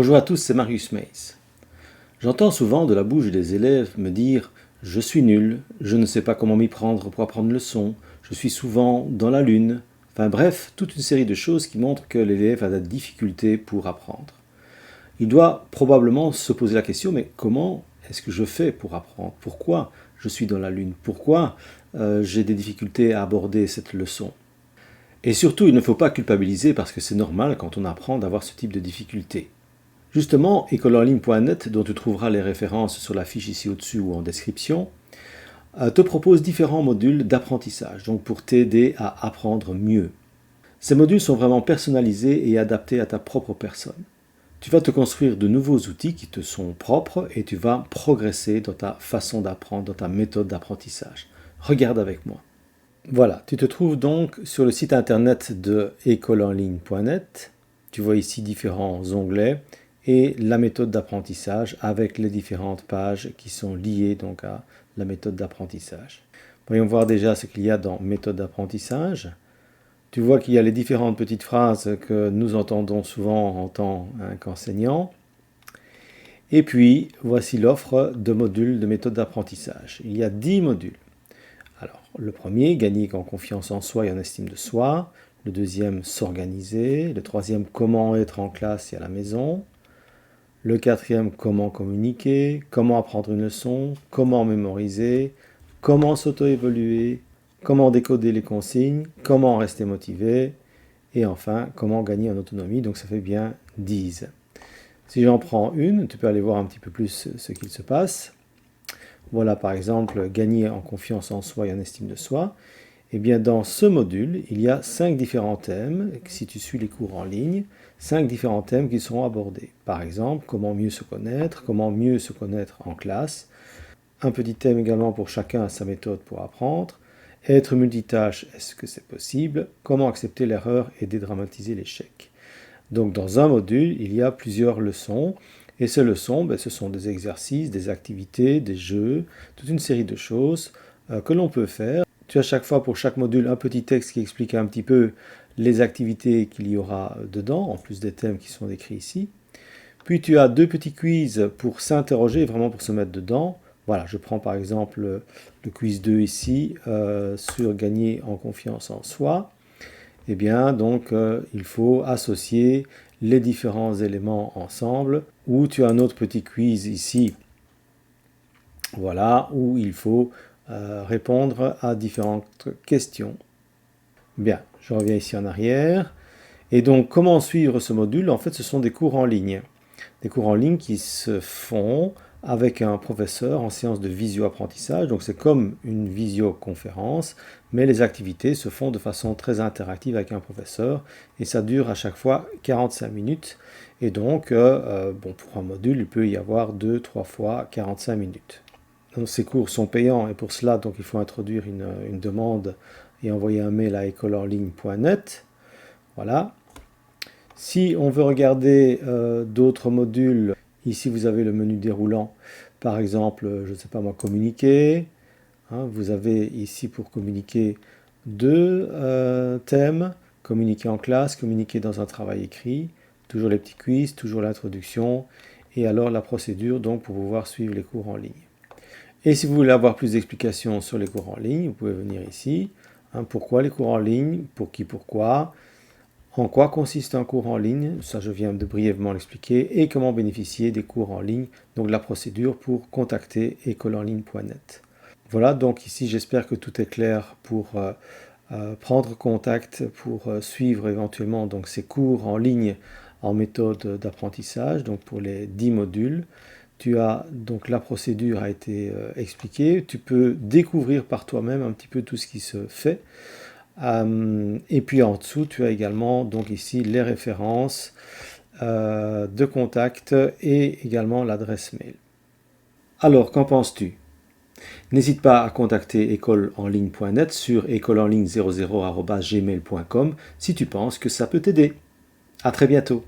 Bonjour à tous, c'est Marius Mays. J'entends souvent de la bouche des élèves me dire « Je suis nul, je ne sais pas comment m'y prendre pour apprendre le son, je suis souvent dans la lune ». Enfin bref, toute une série de choses qui montrent que l'élève a des difficultés pour apprendre. Il doit probablement se poser la question « Mais comment est-ce que je fais pour apprendre? Pourquoi je suis dans la lune? Pourquoi j'ai des difficultés à aborder cette leçon ?» Et surtout, il ne faut pas culpabiliser parce que c'est normal quand on apprend d'avoir ce type de difficultés. Justement, écoleenligne.net, dont tu trouveras les références sur la fiche ici au-dessus ou en description, te propose différents modules d'apprentissage, donc pour t'aider à apprendre mieux. Ces modules sont vraiment personnalisés et adaptés à ta propre personne. Tu vas te construire de nouveaux outils qui te sont propres et tu vas progresser dans ta façon d'apprendre, dans ta méthode d'apprentissage. Regarde avec moi. Voilà, tu te trouves donc sur le site internet de écoleenligne.net. Tu vois ici différents onglets et la méthode d'apprentissage avec les différentes pages qui sont liées donc à la méthode d'apprentissage. Voyons voir déjà ce qu'il y a dans méthode d'apprentissage. Tu vois qu'il y a les différentes petites phrases que nous entendons souvent en tant qu'enseignants. Et puis, voici l'offre de modules de méthode d'apprentissage. Il y a 10 modules. Alors, le premier, gagner en confiance en soi et en estime de soi. Le deuxième, s'organiser. Le troisième, comment être en classe et à la maison. Le quatrième, comment communiquer, comment apprendre une leçon, comment mémoriser, comment s'auto-évoluer, comment décoder les consignes, comment rester motivé, et enfin, comment gagner en autonomie, donc ça fait bien 10. Si j'en prends une, tu peux aller voir un petit peu plus ce qu'il se passe. Voilà par exemple, gagner en confiance en soi et en estime de soi. Eh bien, dans ce module, il y a 5 différents thèmes, si tu suis les cours en ligne, 5 différents thèmes qui seront abordés. Par exemple, comment mieux se connaître en classe. Un petit thème également pour chacun à sa méthode pour apprendre. Être multitâche, est-ce que c'est possible? Comment accepter l'erreur et dédramatiser l'échec. Donc, dans un module, il y a plusieurs leçons. Et ces leçons, ce sont des exercices, des activités, des jeux, toute une série de choses que l'on peut faire. Tu as chaque fois pour chaque module un petit texte qui explique un petit peu les activités qu'il y aura dedans, en plus des thèmes qui sont décrits ici. Puis tu as 2 petits quiz pour s'interroger, vraiment pour se mettre dedans. Voilà, je prends par exemple le quiz 2 ici, sur gagner en confiance en soi. Eh bien, donc, il faut associer les différents éléments ensemble. Ou tu as un autre petit quiz ici, voilà, où il faut répondre à différentes questions. Bien, je reviens ici en arrière. Et donc, comment suivre ce module? En fait, ce sont des cours en ligne. Des cours en ligne qui se font avec un professeur en séance de visio-apprentissage. Donc, c'est comme une visioconférence, mais les activités se font de façon très interactive avec un professeur. Et ça dure à chaque fois 45 minutes. Et donc, pour un module, il peut y avoir 2-3 fois 45 minutes. Donc, ces cours sont payants et pour cela, donc, il faut introduire une demande et envoyer un mail à écoleenligne.net. Voilà. Si on veut regarder d'autres modules, ici vous avez le menu déroulant. Par exemple, je ne sais pas moi, communiquer. Vous avez ici pour communiquer 2 thèmes. Communiquer en classe, communiquer dans un travail écrit. Toujours les petits quiz, toujours l'introduction. Et alors la procédure donc pour pouvoir suivre les cours en ligne. Et si vous voulez avoir plus d'explications sur les cours en ligne, vous pouvez venir ici. Pourquoi les cours en ligne? Pour qui, pourquoi? En quoi consiste un cours en ligne? Ça, je viens de brièvement l'expliquer. Et comment bénéficier des cours en ligne? Donc la procédure pour contacter écoleenligne.net. Voilà, donc ici, j'espère que tout est clair pour prendre contact, pour suivre éventuellement donc, ces cours en ligne en méthode d'apprentissage, donc pour les 10 modules. Donc la procédure a été expliquée. Tu peux découvrir par toi-même un petit peu tout ce qui se fait. Et puis en dessous, tu as également donc ici les références de contact et également l'adresse mail. Alors, qu'en penses-tu? N'hésite pas à contacter écoleenligne.net sur écoleenligne00@gmail.com si tu penses que ça peut t'aider. À très bientôt.